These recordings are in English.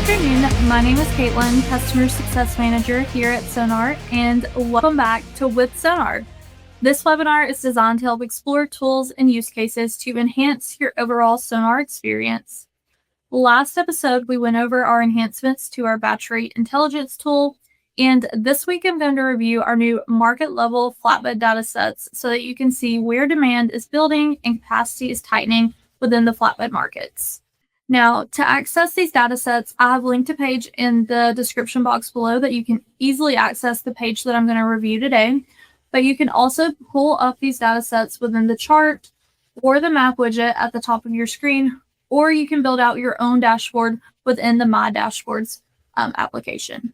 afternoon. My name is Caitlin, Customer Success Manager here at SONAR, and welcome back to WithSONAR. This webinar is designed to help explore tools and use cases to enhance your overall SONAR experience. Last episode, we went over our enhancements to our batch rate intelligence tool, and this week I'm going to review our new market level flatbed datasets so that you can see where demand is building and capacity is tightening within the flatbed markets. Now, to access these datasets, I have linked a page in the description box below that you can easily access the page that I'm going to review today. But you can also pull up these datasets within the chart or the map widget at the top of your screen, or you can build out your own dashboard within the My Dashboards application.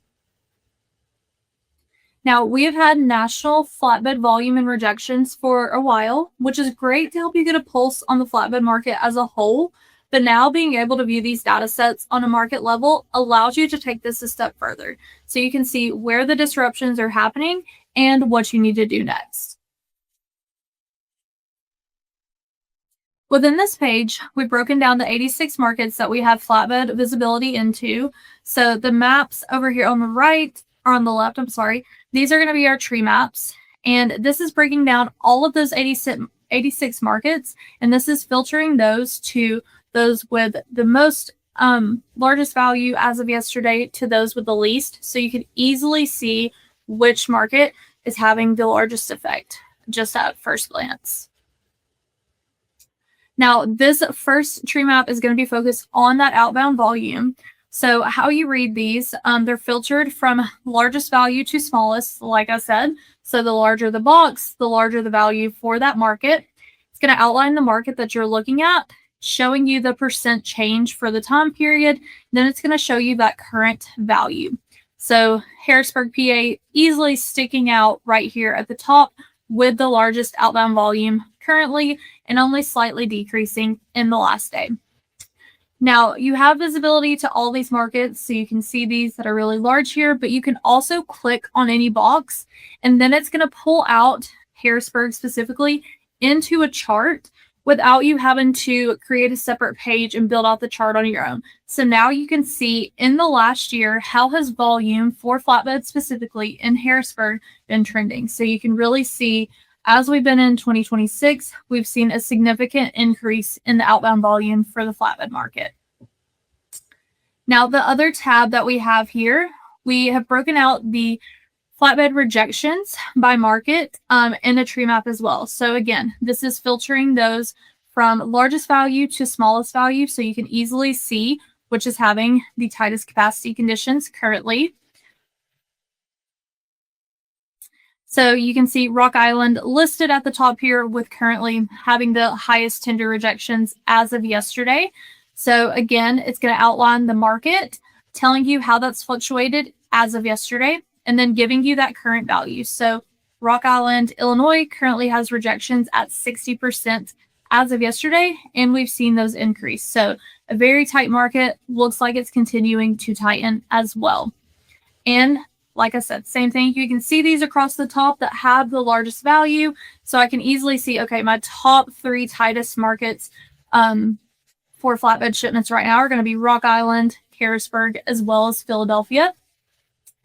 Now, we have had national flatbed volume and rejections for a while, which is great to help you get a pulse on the flatbed market as a whole. But now being able to view these data sets on a market level allows you to take this a step further. So you can see where the disruptions are happening and what you need to do next. Within this page, we've broken down the 86 markets that we have flatbed visibility into. So the maps over here on the right, or on the left, these are going to be our tree maps. And this is breaking down all of those 86 markets, and this is filtering those to those with the most largest value as of yesterday to those with the least. So you can easily see which market is having the largest effect just at first glance. Now, this first tree map is going to be focused on that outbound volume. So how you read these, they're filtered from largest value to smallest, like I said. So the larger the box, the larger the value for that market. It's going to outline the market that you're looking at, showing you the percent change for the time period. Then it's going to show you that current value. So Harrisburg, PA, easily sticking out right here at the top with the largest outbound volume currently and only slightly decreasing in the last day. Now, you have visibility to all these markets, so you can see these that are really large here, but you can also click on any box, and then it's going to pull out Harrisburg specifically into a chart without you having to create a separate page and build out the chart on your own. So now you can see in the last year, how has volume for flatbed specifically in Harrisburg been trending. So you can really see as we've been in 2026, we've seen a significant increase in the outbound volume for the flatbed market. Now, the other tab that we have here, we have broken out the flatbed rejections by market in a tree map as well. So again, this is filtering those from largest value to smallest value, so you can easily see which is having the tightest capacity conditions currently. So you can see Rock Island listed at the top here with currently having the highest tender rejections as of yesterday. So again, it's going to outline the market, telling you how that's fluctuated as of yesterday, and then giving you that current value. So Rock Island, Illinois currently has rejections at 60% as of yesterday, and we've seen those increase. So a very tight market, looks like it's continuing to tighten as well. And like I said, same thing. You can see these across the top that have the largest value. So I can easily see, okay, my top 3 tightest markets for flatbed shipments right now are going to be Rock Island, Harrisburg, as well as Philadelphia.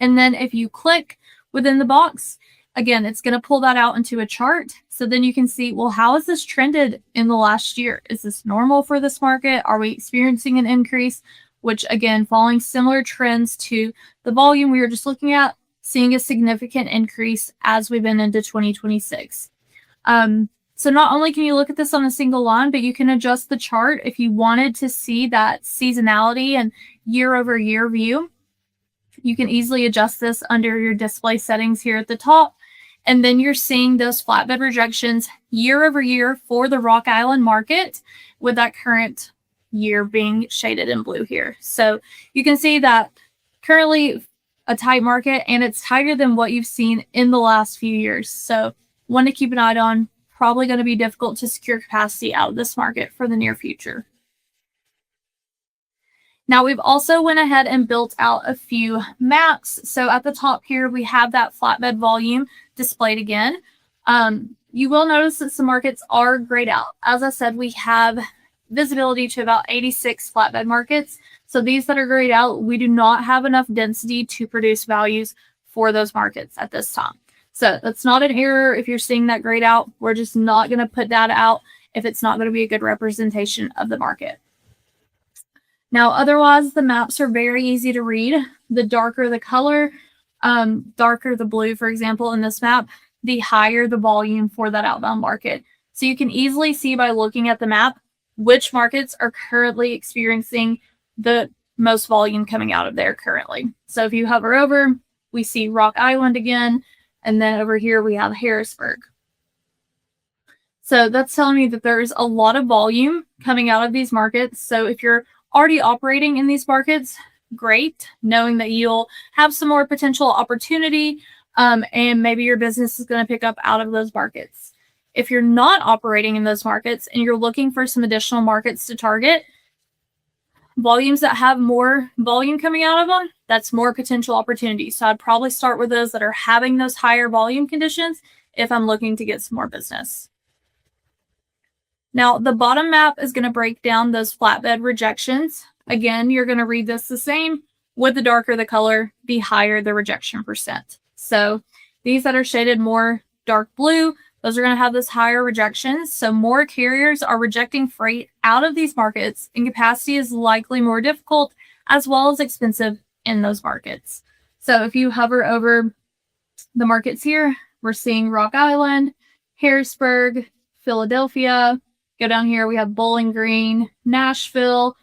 And then if you click within the box, again, it's going to pull that out into a chart. So then you can see, well, how has this trended in the last year? Is this normal for this market? Are we experiencing an increase? Which, again, following similar trends to the volume we were just looking at, seeing a significant increase as we've been into 2026. So not only can you look at this on a single line, but you can adjust the chart if you wanted to see that seasonality and year-over-year view. You can easily adjust this under your display settings here at the top. And then you're seeing those flatbed rejections year over year for the Rock Island market with that current year being shaded in blue here. So you can see that currently a tight market, and it's tighter than what you've seen in the last few years. So one to keep an eye on, probably going to be difficult to secure capacity out of this market for the near future. Now, we've also went ahead and built out a few maps. So at the top here, we have that flatbed volume displayed again. You will notice that some markets are grayed out. As I said, we have visibility to about 86 flatbed markets. So these that are grayed out, we do not have enough density to produce values for those markets at this time. So that's not an error if you're seeing that grayed out. We're just not going to put data out if it's not going to be a good representation of the market. Now, otherwise, the maps are very easy to read. The darker the color, darker the blue, for example, in this map, the higher the volume for that outbound market. So you can easily see by looking at the map which markets are currently experiencing the most volume coming out of there currently. So if you hover over, we see Rock Island again, and then over here we have Harrisburg. So that's telling me that there's a lot of volume coming out of these markets. So if you're already operating in these markets, great, knowing that you'll have some more potential opportunity, and maybe your business is going to pick up out of those markets. If you're not operating in those markets and you're looking for some additional markets to target, volumes that have more volume coming out of them, that's more potential opportunities. So I'd probably start with those that are having those higher volume conditions if I'm looking to get some more business. Now, the bottom map is going to break down those flatbed rejections. Again, you're going to read this the same. With the darker the color, the higher the rejection percent. So these that are shaded more dark blue, those are going to have this higher rejections. So more carriers are rejecting freight out of these markets, and capacity is likely more difficult as well as expensive in those markets. So if you hover over the markets here, we're seeing Rock Island, Harrisburg, Philadelphia. Go down here, we have Bowling Green, Nashville.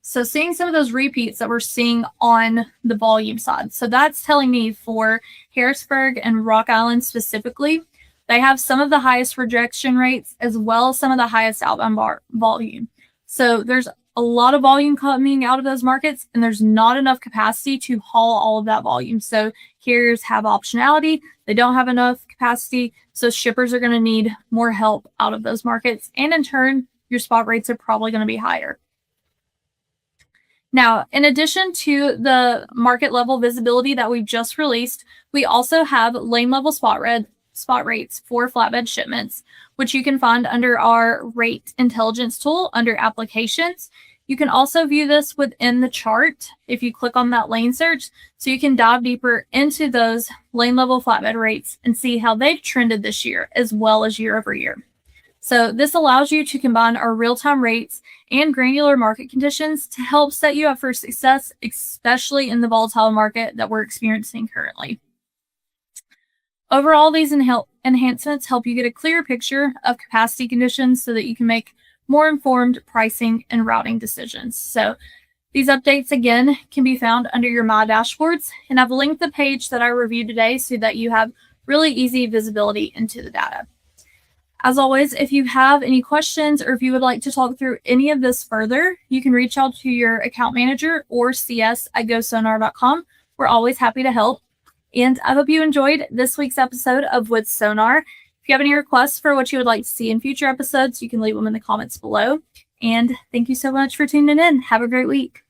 So seeing some of those repeats that we're seeing on the volume side. So that's telling me for Harrisburg and Rock Island specifically, they have some of the highest rejection rates as well as some of the highest outbound volume. So there's a lot of volume coming out of those markets, and there's not enough capacity to haul all of that volume. So carriers have optionality. They don't have enough capacity. So shippers are going to need more help out of those markets. And in turn, your spot rates are probably going to be higher. Now, in addition to the market level visibility that we've just released, we also have lane level spot rates for flatbed shipments, which you can find under our rate intelligence tool under applications. You can also view this within the chart if you click on that lane search, so you can dive deeper into those lane level flatbed rates and see how they've trended this year as well as year over year. So this allows you to combine our real-time rates and granular market conditions to help set you up for success, especially in the volatile market that we're experiencing currently. Overall, these enhancements help you get a clear picture of capacity conditions so that you can make more informed pricing and routing decisions. So these updates, again, can be found under your My Dashboards, and I've linked the page that I reviewed today so that you have really easy visibility into the data. As always, if you have any questions or if you would like to talk through any of this further, you can reach out to your account manager or cs@gosonar.com. We're always happy to help. And I hope you enjoyed this week's episode of With Sonar. If you have any requests for what you would like to see in future episodes, you can leave them in the comments below. And thank you so much for tuning in. Have a great week.